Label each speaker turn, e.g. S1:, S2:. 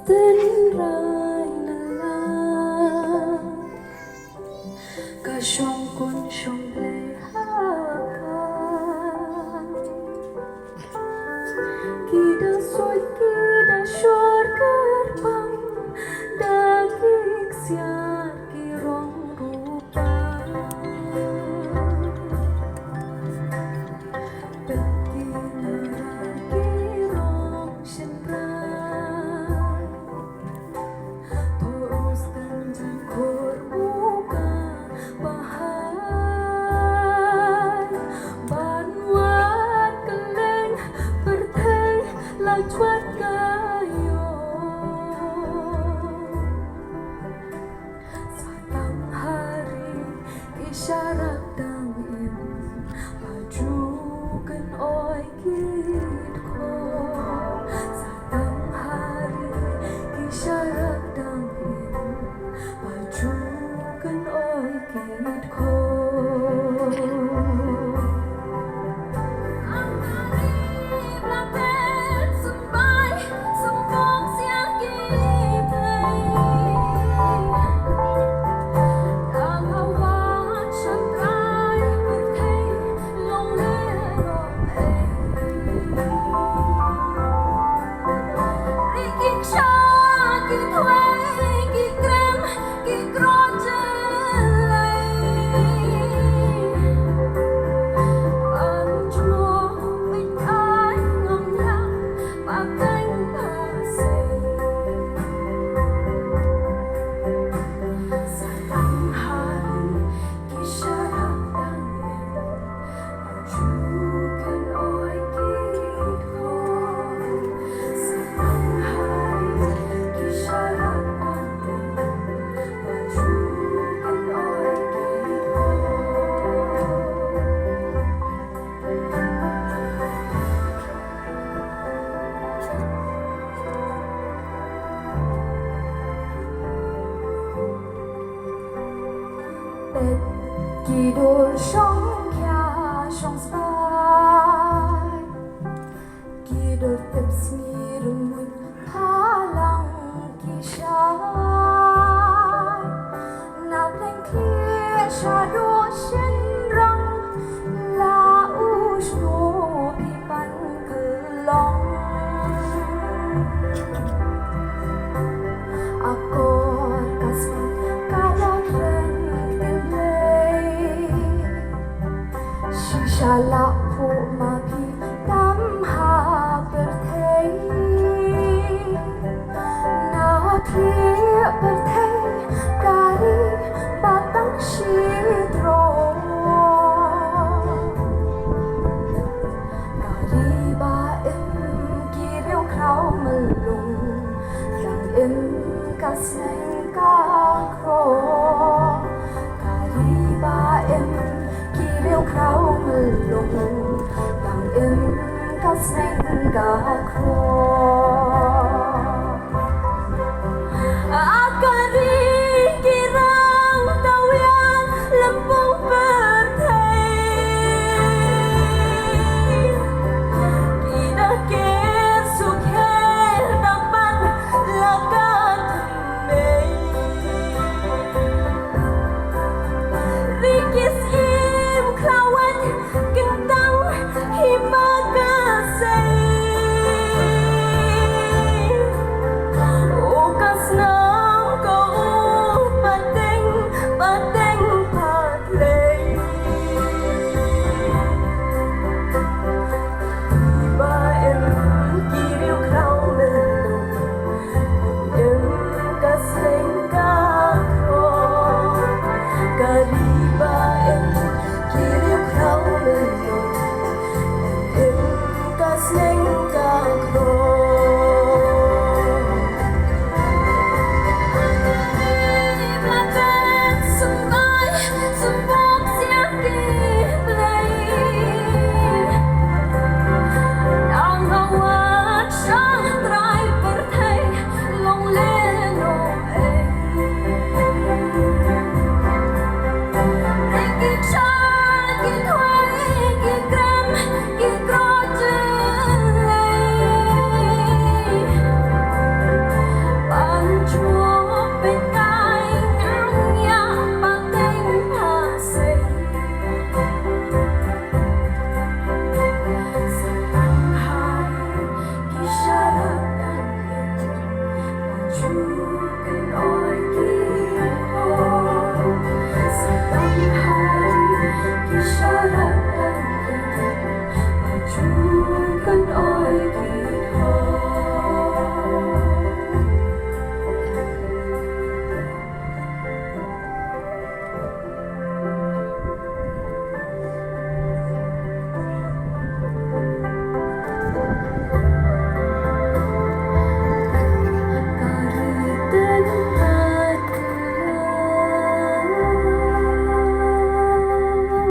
S1: tên rai là cả sông quân sông lệ kita soy kita shor gerbang daging siar kirong rupa peti merah kirong senrai terus tanjung kor buka bahai banwat keleng berteh lajwat kayo satang hari isyarat dangin majukan oi kitko satang hari isyarat dangin majukan oi kitko Kidur song kya song spai Kidur tips ngirumut halang kishai Nableng klia shado shenrang La ushno pipan kelong Akor kasman kadakren Shala pu magi tam ha berthei na thi berthei kari batang shidro kari ba em kireu khao melung yang em kasneng ka kro kari ba em kireu khao melung yang em kasneng ka kro